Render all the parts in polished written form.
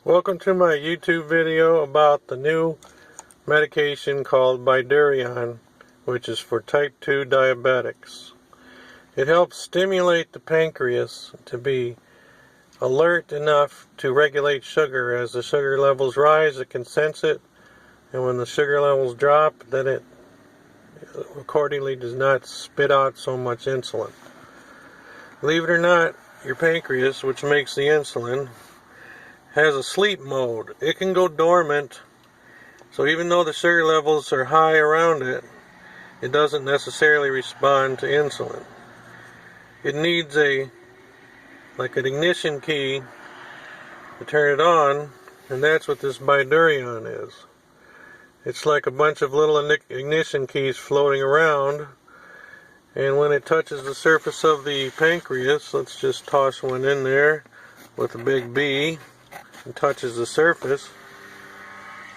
Welcome to my YouTube video about the new medication called bydureon, which is for type 2 diabetics. It helps stimulate the pancreas to be alert enough to regulate sugar. As the sugar levels rise, it can sense it, and when the sugar levels drop, then it accordingly does not spit out so much insulin. Believe it or not, your pancreas, which makes the insulin, has a sleep mode. It can go dormant, so even though the sugar levels are high around it, it doesn't necessarily respond to insulin. It needs like an ignition key to turn it on, and that's what this bydureon is. It's like a bunch of little ignition keys floating around, and when it touches the surface of the pancreas, let's just toss one in there with a big B, and touches the surface,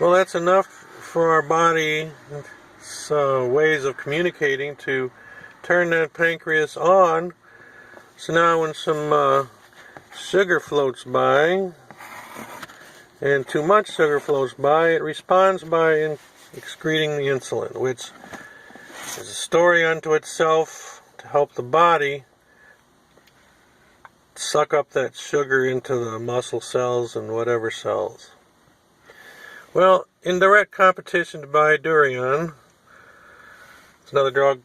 well, that's enough for our body's ways of communicating to turn that pancreas on. So now when some sugar floats by, and too much sugar floats by, it responds by excreting the insulin, which is a story unto itself to help the body suck up that sugar into the muscle cells and whatever cells. Well, in direct competition to bydureon, it's another drug,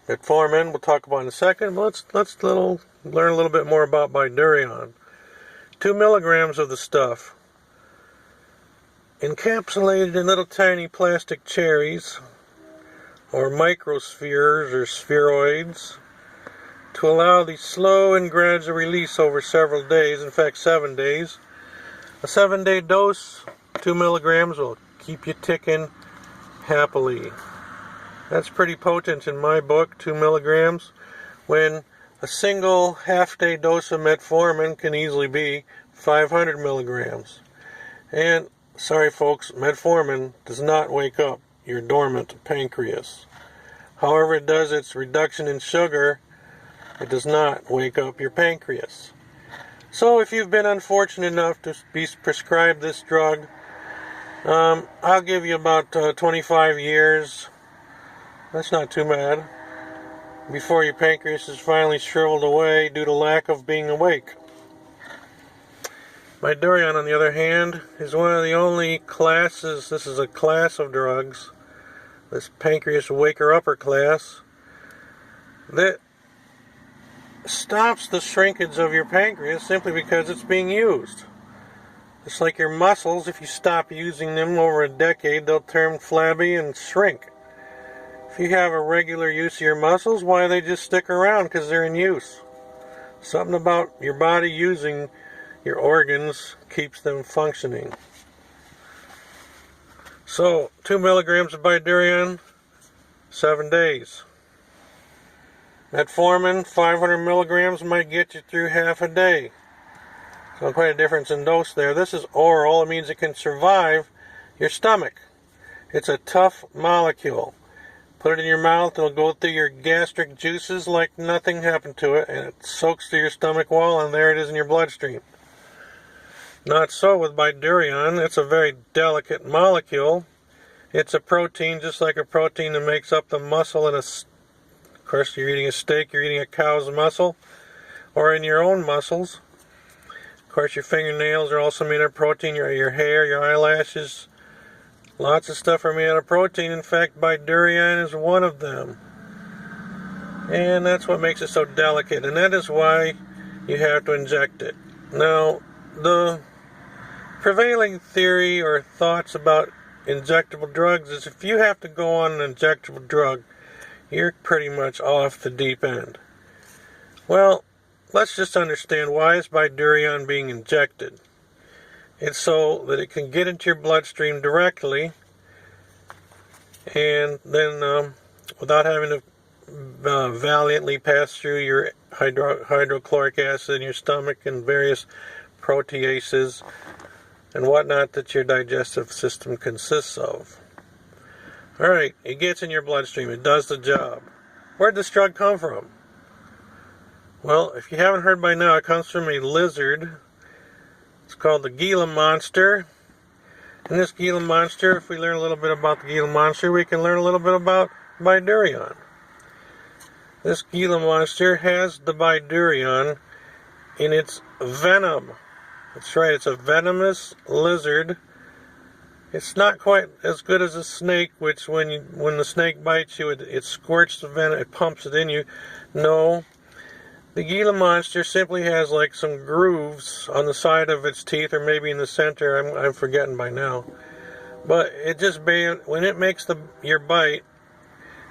metformin, we'll talk about in a second, but let's learn a little bit more about bydureon. 2 milligrams of the stuff, encapsulated in little tiny plastic cherries, or microspheres or spheroids, to allow the slow and gradual release over several days, in fact 7 days. A 7-day dose, 2 milligrams, will keep you ticking happily. That's pretty potent in my book, 2 milligrams, when a single half-day dose of metformin can easily be 500 milligrams. And, sorry folks, metformin does not wake up your dormant pancreas. However it does its reduction in sugar, it does not wake up your pancreas. So if you've been unfortunate enough to be prescribed this drug, I'll give you about 25 years, that's not too bad, before your pancreas is finally shriveled away due to lack of being awake. Bydureon, on the other hand, is one of the only classes, this is a class of drugs, this pancreas waker-upper class, that stops the shrinkage of your pancreas simply because it's being used. It's like your muscles, if you stop using them over a decade, they'll turn flabby and shrink. If you have a regular use of your muscles, why, they just stick around because they're in use. Something about your body using your organs keeps them functioning. So, 2 milligrams of bydureon, 7 days. Metformin, 500 milligrams, might get you through half a day. So quite a difference in dose there. This is oral. It means it can survive your stomach. It's a tough molecule. Put it in your mouth, it'll go through your gastric juices like nothing happened to it, and it soaks through your stomach wall, and there it is in your bloodstream. Not so with bydureon. It's a very delicate molecule. It's a protein, just like a protein that makes up the muscle in a Of course, you're eating a steak, you're eating a cow's muscle, or in your own muscles. Of course, your fingernails are also made of protein, your hair, your eyelashes. Lots of stuff are made out of protein. In fact, bydureon is one of them. And that's what makes it so delicate, and that is why you have to inject it. Now, the prevailing theory or thoughts about injectable drugs is if you have to go on an injectable drug, you're pretty much off the deep end. Well, let's just understand, why is bydureon being injected? It's so that it can get into your bloodstream directly, and then without having to valiantly pass through your hydrochloric acid in your stomach and various proteases and whatnot that your digestive system consists of. Alright, it gets in your bloodstream. It does the job. Where'd this drug come from? Well, if you haven't heard by now, it comes from a lizard. It's called the Gila monster. And this Gila monster, if we learn a little bit about the Gila monster, we can learn a little bit about bydureon. This Gila monster has the bydureon in its venom. That's right, it's a venomous lizard. It's not quite as good as a snake, which when the snake bites you, it squirts the venom, it pumps it in you. No, the Gila monster simply has like some grooves on the side of its teeth, or maybe in the center. I'm forgetting by now. But it just when it makes your bite,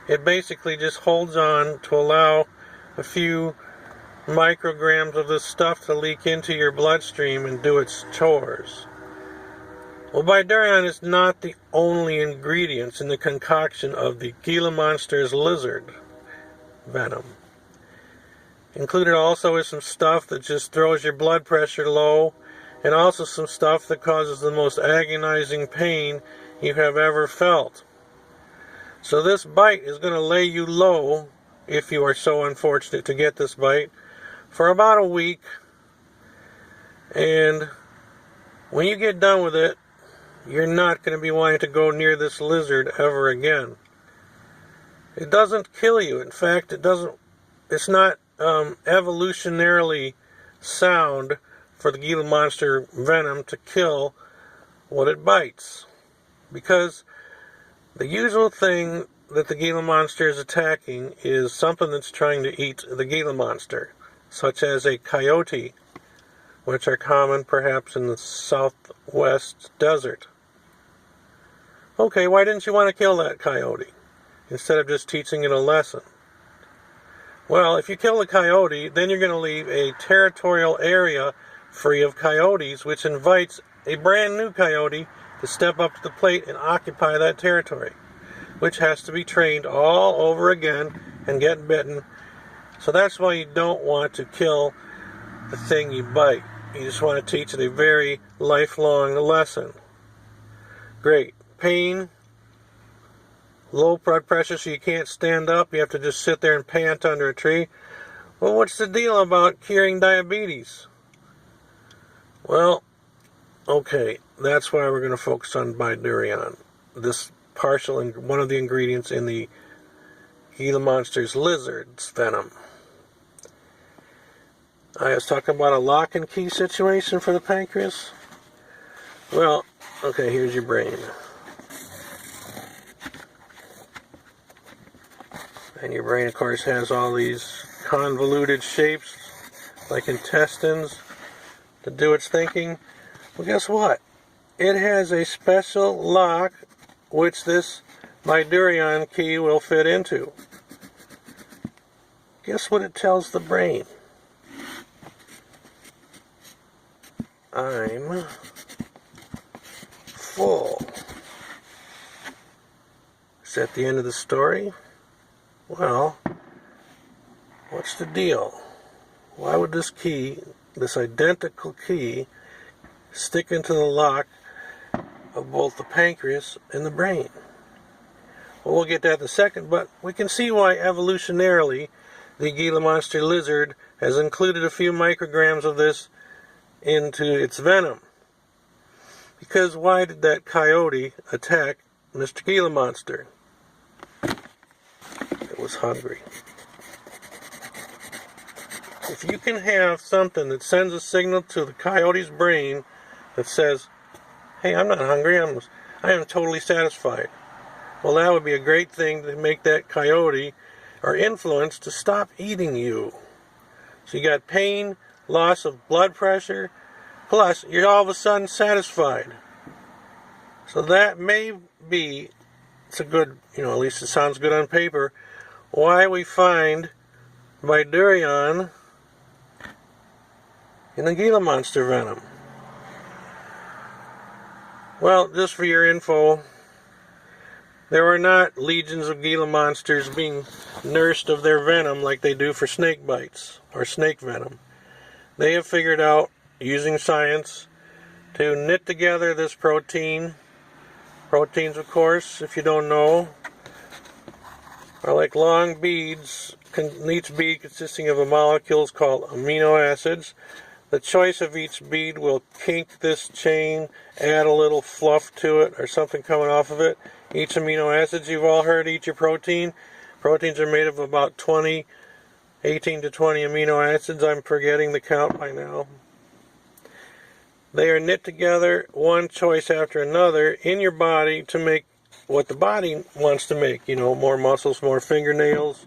it basically just holds on to allow a few micrograms of this stuff to leak into your bloodstream and do its chores. Well, bydureon is not the only ingredients in the concoction of the Gila monster's lizard venom. Included also is some stuff that just throws your blood pressure low, and also some stuff that causes the most agonizing pain you have ever felt. So this bite is going to lay you low, if you are so unfortunate to get this bite, for about a week. And when you get done with it, you're not going to be wanting to go near this lizard ever again. It doesn't kill you. In fact, it's not evolutionarily sound for the Gila monster venom to kill what it bites. Because the usual thing that the Gila monster is attacking is something that's trying to eat the Gila monster, such as a coyote, which are common perhaps in the southwest desert. Okay, why didn't you want to kill that coyote instead of just teaching it a lesson? Well, if you kill the coyote, then you're going to leave a territorial area free of coyotes, which invites a brand new coyote to step up to the plate and occupy that territory, which has to be trained all over again and get bitten. So that's why you don't want to kill the thing you bite. You just want to teach it a very lifelong lesson. Great. Pain, low blood pressure so you can't stand up, you have to just sit there and pant under a tree. Well, what's the deal about curing diabetes? Well, okay, that's why we're going to focus on bydureon, this one of the ingredients in the Gila monster's lizard's venom. I was talking about a lock and key situation for the pancreas. Well, okay, here's your brain. And your brain, of course, has all these convoluted shapes, like intestines, to do its thinking. Well, guess what? It has a special lock which this bydureon key will fit into. Guess what it tells the brain? I'm full. Is that the end of the story? Well, what's the deal? Why would this key, this identical key, stick into the lock of both the pancreas and the brain? Well, we'll get to that in a second, but we can see why evolutionarily the Gila monster lizard has included a few micrograms of this into its venom. Because why did that coyote attack Mr. Gila monster? It was hungry. If you can have something that sends a signal to the coyote's brain that says, hey, I'm not hungry, I am totally satisfied. Well, that would be a great thing to make that coyote or influence to stop eating you. So you got pain, loss of blood pressure, plus you're all of a sudden satisfied. So that may be, it's a good, at least it sounds good on paper, why we find bydureon in the Gila monster venom. Well, just for your info, there are not legions of Gila monsters being nursed of their venom like they do for snake bites or snake venom. They have figured out, using science, to knit together this protein. Proteins, of course, if you don't know, are like long beads, each bead consisting of a molecules called amino acids. The choice of each bead will kink this chain, add a little fluff to it or something coming off of it. Each amino acids, you've all heard, eat your protein. Proteins are made of about 18 to 20 amino acids. I'm forgetting the count by now. They are knit together, one choice after another, in your body to make what the body wants to make. You know, more muscles, more fingernails,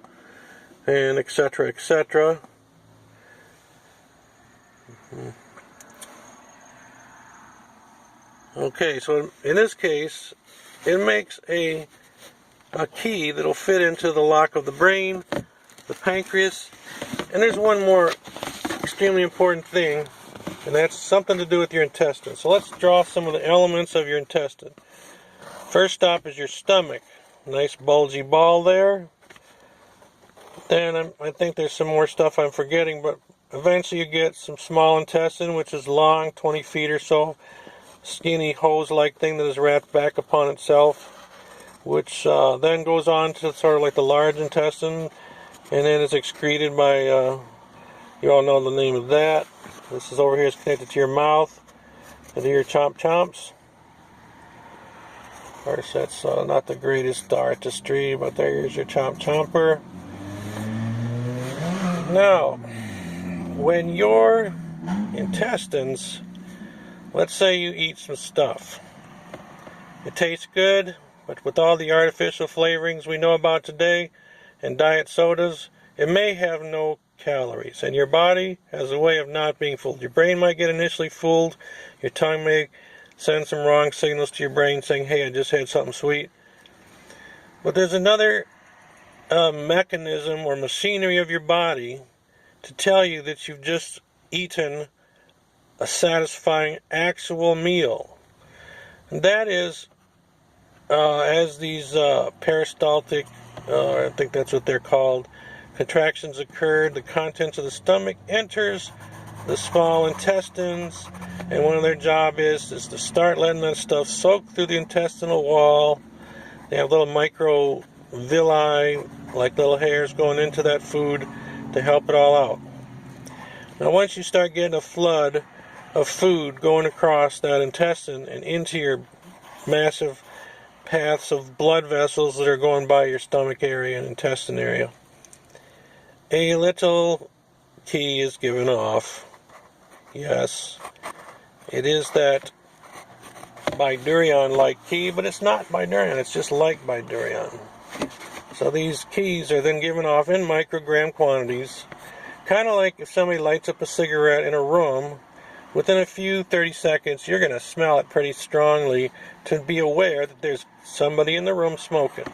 and etc., etc. Okay, so in this case, it makes a key that'll fit into the lock of the brain, the pancreas, and there's one more extremely important thing, and that's something to do with your intestine. So let's draw some of the elements of your intestine. First stop is your stomach. Nice bulgy ball there. Then I think there's some more stuff I'm forgetting, but eventually you get some small intestine, which is long, 20 feet or so. Skinny hose-like thing that is wrapped back upon itself, which then goes on to sort of like the large intestine, and then is excreted by, you all know the name of that. This is over here, is connected to your mouth, and to your chomps. Of course, that's not the greatest artistry, but there's your chomper. Now, when your intestines, let's say you eat some stuff, it tastes good, but with all the artificial flavorings we know about today and diet sodas, it may have no calories, and your body has a way of not being fooled. Your brain might get initially fooled, your tongue may send some wrong signals to your brain saying, hey, I just had something sweet. But there's another mechanism or machinery of your body to tell you that you've just eaten a satisfying actual meal. And that is, as these peristaltic, I think that's what they're called, contractions occur, the contents of the stomach enters the small intestines, and one of their job is to start letting that stuff soak through the intestinal wall. They have little micro villi, like little hairs going into that food to help it all out. Now once you start getting a flood of food going across that intestine and into your massive paths of blood vessels that are going by your stomach area and intestine area, a little key is given off. Yes, it is that bydureon-like key, but it's not bydureon, it's just like bydureon. So these keys are then given off in microgram quantities, kind of like if somebody lights up a cigarette in a room. Within a few 30 seconds, you're going to smell it pretty strongly to be aware that there's somebody in the room smoking.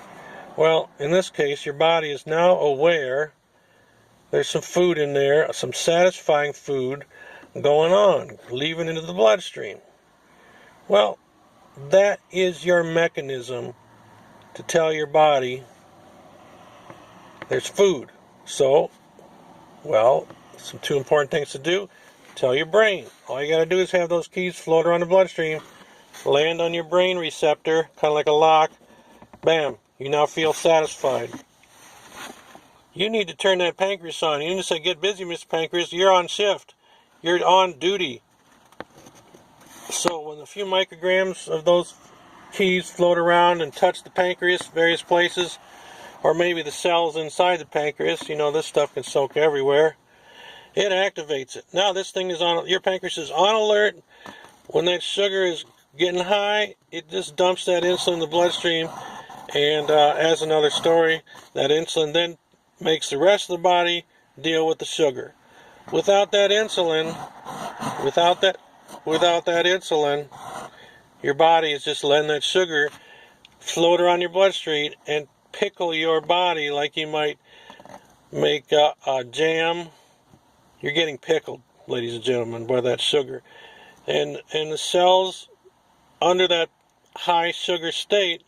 Well, in this case, your body is now aware there's some food in there, some satisfying food going on, leaving into the bloodstream. Well, that is your mechanism to tell your body there's food. So, well, some two important things to do. Tell your brain. All you got to do is have those keys float around the bloodstream, land on your brain receptor, kind of like a lock. Bam, you now feel satisfied. You need to turn that pancreas on. You need to say, get busy, Mr. Pancreas. You're on shift. You're on duty. So when a few micrograms of those keys float around and touch the pancreas, various places, or maybe the cells inside the pancreas, you know, this stuff can soak everywhere, it activates it. Now this thing is on, your pancreas is on alert. When that sugar is getting high, it just dumps that insulin in the bloodstream, and as another story, that insulin then makes the rest of the body deal with the sugar. Without that insulin, your body is just letting that sugar float around your bloodstream and pickle your body like you might make a jam. You're getting pickled, ladies and gentlemen, by that sugar. And the cells under that high sugar state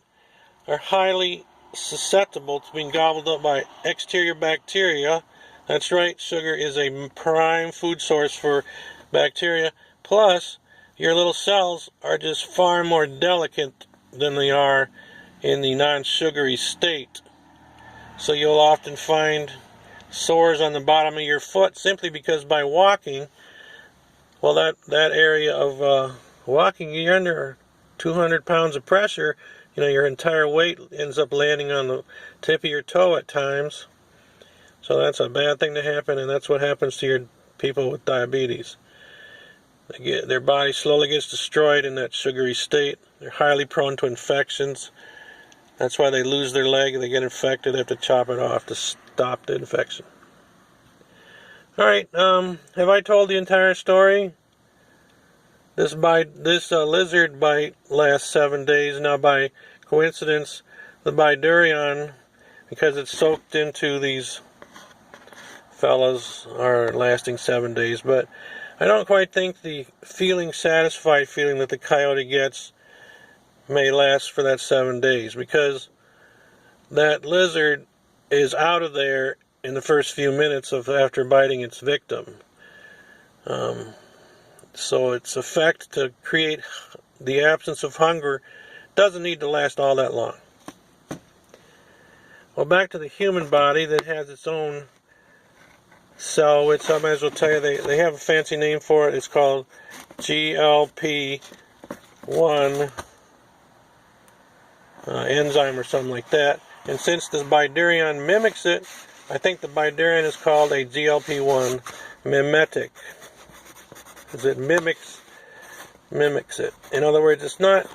are highly susceptible to being gobbled up by exterior bacteria. That's right, sugar is a prime food source for bacteria. Plus, your little cells are just far more delicate than they are in the non-sugary state. So you'll often find sores on the bottom of your foot simply because by walking, Well, that area of walking, you're under 200 pounds of pressure. Your entire weight ends up landing on the tip of your toe at times. So that's a bad thing to happen, and that's what happens to your people with diabetes. Their body slowly gets destroyed in that sugary state. They're highly prone to infections. That's why they lose their leg. They get infected. They have to chop it off to stop the infection. Alright, have I told the entire story? This lizard bite lasts 7 days. Now, by coincidence, the bydureon, because it's soaked into these fellas, are lasting 7 days. But I don't quite think the satisfied feeling that the coyote gets may last for that 7 days, because that lizard is out of there in the first few minutes after biting its victim. So its effect to create the absence of hunger doesn't need to last all that long. Well, back to the human body that has its own cell, which I might as well tell you, they have a fancy name for it. It's called GLP-1 enzyme or something like that. And since this bydureon mimics it, I think the bydureon is called a GLP-1 mimetic, because it mimics it. In other words, it's not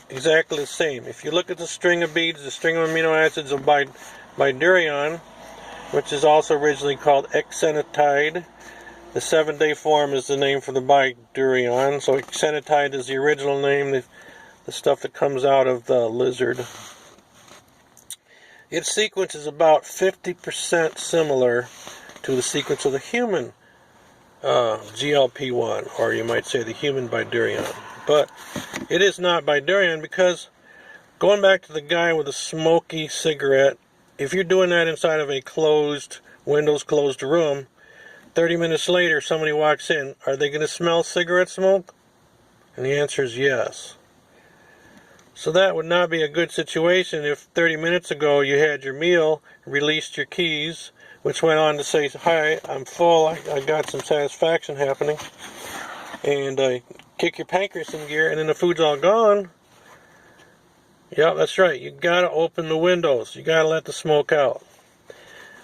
exactly the same. If you look at the string of beads, the string of amino acids of bydureon, which is also originally called exenatide, the 7-day form is the name for the bydureon. So exenatide is the original name, the stuff that comes out of the lizard. Its sequence is about 50% similar to the sequence of the human GLP-1, or you might say the human bydureon. But it is not bydureon, because going back to the guy with a smoky cigarette, if you're doing that inside of a windows closed room, 30 minutes later somebody walks in, are they going to smell cigarette smoke? And the answer is yes. So that would not be a good situation if 30 minutes ago you had your meal, released your keys, which went on to say, hi, I'm full, I got some satisfaction happening, and kick your pancreas in gear, and then the food's all gone. Yeah, that's right, you gotta open the windows, you gotta let the smoke out.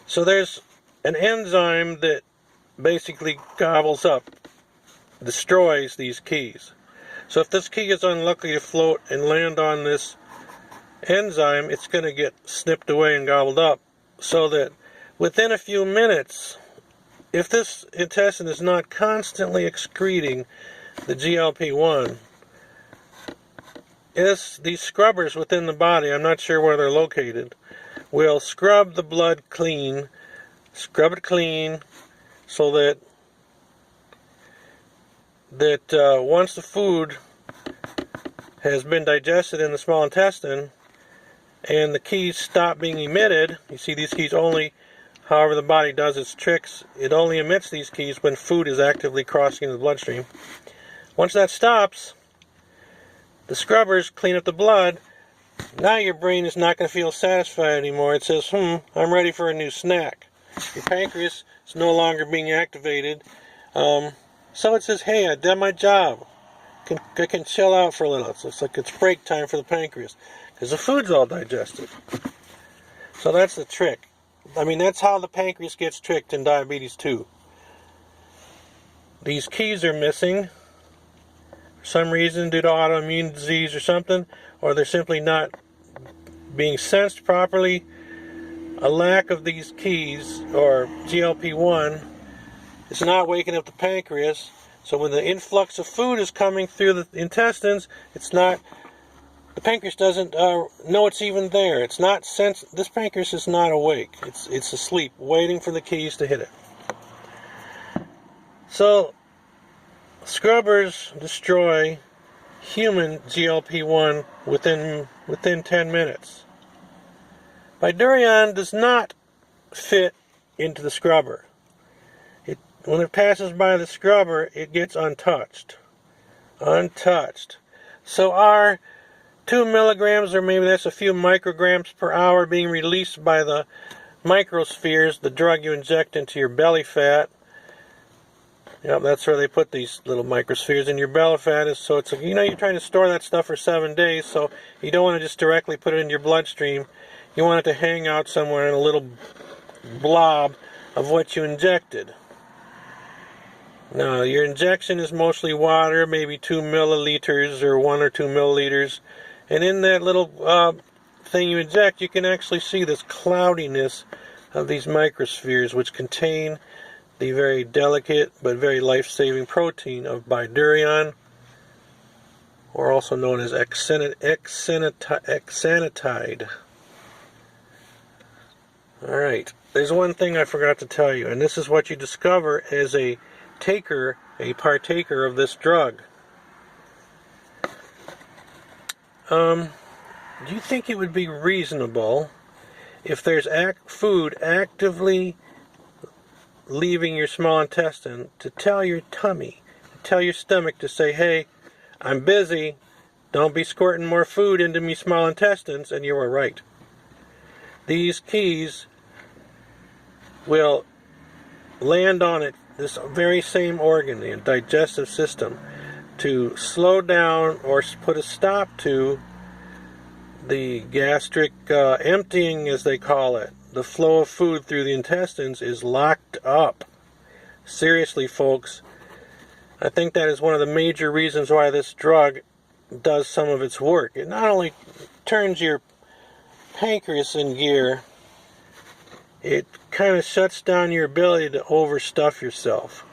So there's an enzyme that basically gobbles up, destroys these keys. So if this key is unlucky to float and land on this enzyme, it's going to get snipped away and gobbled up, so that within a few minutes, if this intestine is not constantly excreting the GLP-1, these scrubbers within the body, I'm not sure where they're located, will scrub the blood clean, scrub it clean, so that once the food has been digested in the small intestine and the keys stop being emitted, you see these keys only, however the body does its tricks, it only emits these keys when food is actively crossing the bloodstream. Once that stops, the scrubbers clean up the blood. Now your brain is not going to feel satisfied anymore. It says, I'm ready for a new snack. Your pancreas is no longer being activated. So it says, hey, I did my job. I can chill out for a little. It's like it's break time for the pancreas, because the food's all digested. So that's the trick. I mean, that's how the pancreas gets tricked in diabetes too. These keys are missing for some reason, due to autoimmune disease or something, or they're simply not being sensed properly. A lack of these keys, or GLP-1, is not waking up the pancreas. So when the influx of food is coming through the intestines, the pancreas doesn't know it's even there. It's not this pancreas is not awake. It's asleep, waiting for the keys to hit it. So scrubbers destroy human GLP-1 within 10 minutes. Bydureon does not fit into the scrubber. When it passes by the scrubber, it gets untouched. So our 2 milligrams, or maybe that's a few micrograms per hour, being released by the microspheres, the drug you inject into your belly fat, Yep, that's where they put these little microspheres in your belly fat. Is so it's like, you know, you're trying to store that stuff for 7 days, so you don't want to just directly put it in your bloodstream. You want it to hang out somewhere in a little blob of what you injected. Now, your injection is mostly water, maybe 2 milliliters or 1 or 2 milliliters, and in that little thing you inject, you can actually see this cloudiness of these microspheres, which contain the very delicate but very life-saving protein of bydureon, or also known as exenatide. Alright, there's one thing I forgot to tell you, and this is what you discover as a partaker of this drug. Do you think it would be reasonable if there's food actively leaving your small intestine to tell your tummy, to tell your stomach to say, hey, I'm busy, don't be squirting more food into me small intestines, and you are right. These keys will land on it, this very same organ, the digestive system, to slow down or put a stop to the gastric emptying, as they call it. The flow of food through the intestines is locked up. Seriously, folks, I think that is one of the major reasons why this drug does some of its work. It not only turns your pancreas in gear, it kind of shuts down your ability to overstuff yourself.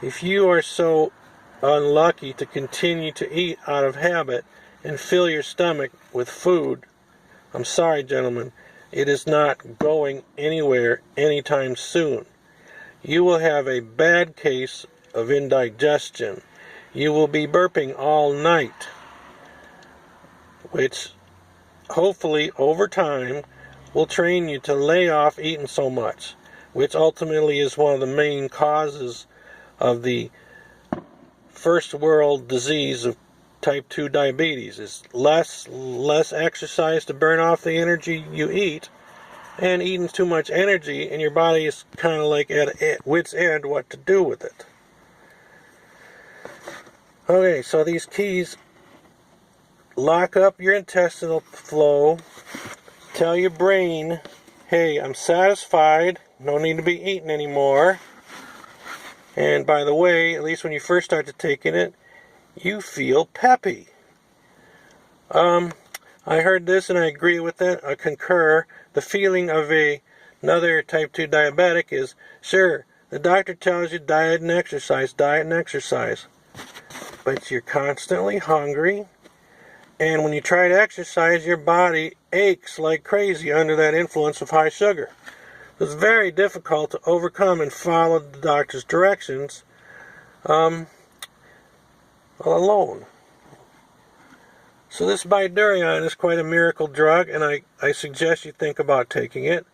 If you are so unlucky to continue to eat out of habit and fill your stomach with food, I'm sorry, gentlemen, it is not going anywhere anytime soon. You will have a bad case of indigestion. You will be burping all night, which hopefully over time will train you to lay off eating so much, which ultimately is one of the main causes of the first world disease of type 2 diabetes. Is less exercise to burn off the energy you eat, and eating too much energy, and your body is kind of like at wit's end what to do with it. Okay, so these keys lock up your intestinal flow, tell your brain, hey, I'm satisfied, no need to be eating anymore. And by the way, at least when you first start to taking it, you feel peppy. I heard this and I agree with it. I concur. The feeling of another type 2 diabetic is, sure, the doctor tells you diet and exercise, but you're constantly hungry, and when you try to exercise, your body aches like crazy under that influence of high sugar. It's very difficult to overcome and follow the doctor's directions alone. So this bydureon is quite a miracle drug, and I suggest you think about taking it.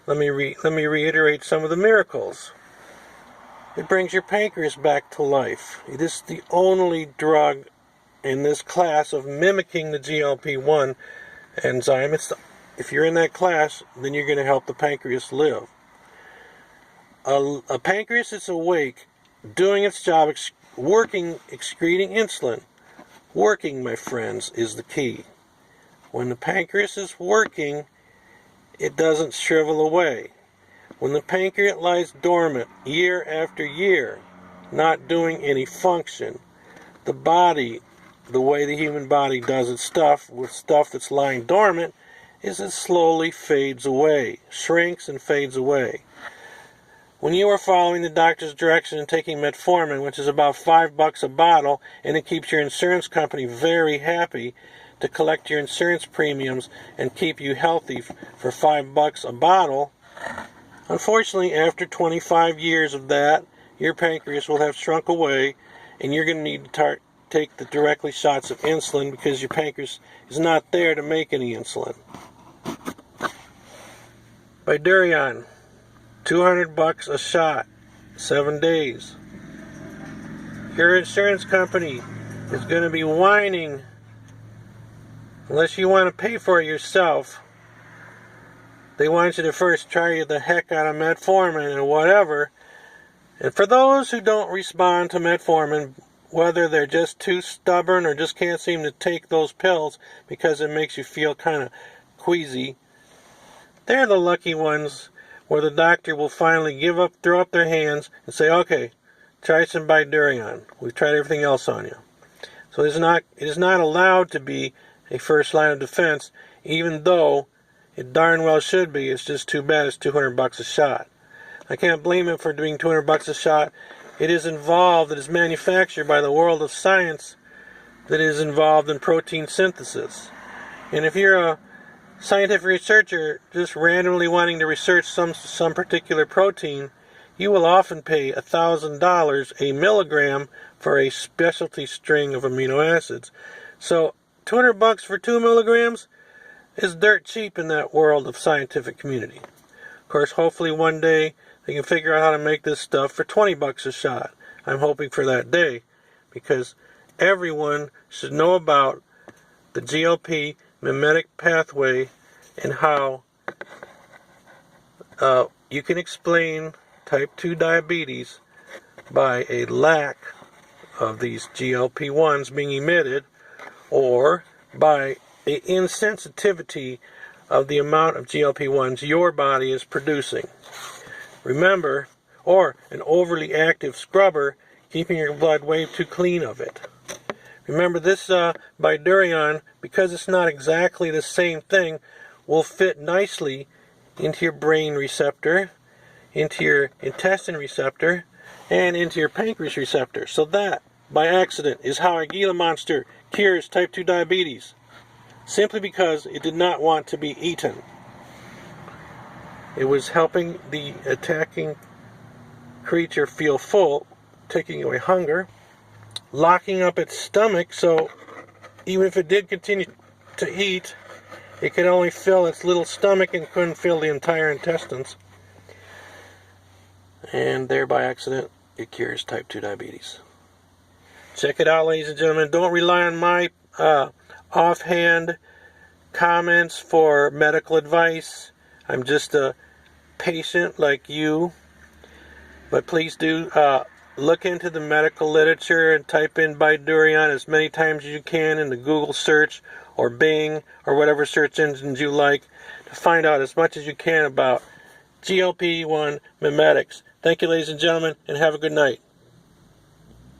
Let me reiterate some of the miracles. It brings your pancreas back to life. It is the only drug in this class of mimicking the GLP-1 enzyme. If you're in that class, then you're going to help the pancreas live. A pancreas that's awake, doing its job, working, excreting insulin. Working, my friends, is the key. When the pancreas is working, it doesn't shrivel away. When the pancreas lies dormant year after year, not doing any function, the body, the way the human body does its stuff with stuff that's lying dormant, is it slowly fades away, shrinks and fades away. When you are following the doctor's direction and taking metformin, which is about $5 a bottle, and it keeps your insurance company very happy to collect your insurance premiums and keep you healthy for $5 a bottle, unfortunately, after 25 years of that, your pancreas will have shrunk away, and you're going to need to take the directly shots of insulin because your pancreas is not there to make any insulin. Bydureon, $200 a shot, 7 days. Your insurance company is going to be whining unless you want to pay for it yourself. They want you to first try the heck out of metformin and whatever, And for those who don't respond to metformin, whether they're just too stubborn or just can't seem to take those pills because it makes you feel kind of queasy, they're the lucky ones where the doctor will finally throw up their hands and say, okay, try some bydureon. We've tried everything else on you. So it is not allowed to be a first line of defense, even though it darn well should be. It's just too bad it's $200 a shot. I can't blame it for being $200 a shot. It is manufactured by the world of science that is involved in protein synthesis. And if you're a scientific researcher just randomly wanting to research some particular protein, you will often pay $1,000 a milligram for a specialty string of amino acids. So $200 for 2 milligrams is dirt cheap in that world of scientific community. Of course, hopefully one day they can figure out how to make this stuff for $20 a shot. I'm hoping for that day, because everyone should know about the GLP mimetic pathway and how you can explain type 2 diabetes by a lack of these GLP-1s being emitted, or by the insensitivity of the amount of GLP-1s your body is producing. Remember, or an overly active scrubber keeping your blood way too clean of it. Remember, this bydureon, because it's not exactly the same thing, will fit nicely into your brain receptor, into your intestine receptor, and into your pancreas receptor. So that, by accident, is how a Gila monster cures type 2 diabetes. Simply because it did not want to be eaten. It was helping the attacking creature feel full, taking away hunger, locking up its stomach, so even if it did continue to eat, it could only fill its little stomach and couldn't fill the entire intestines. And there, by accident, it cures type 2 diabetes. Check it out, ladies and gentlemen. Don't rely on my offhand comments for medical advice. I'm just a patient like you. But please do look into the medical literature and type in bydureon as many times as you can in the Google search or Bing or whatever search engines you like to find out as much as you can about GLP-1 mimetics. Thank you, ladies and gentlemen, and have a good night.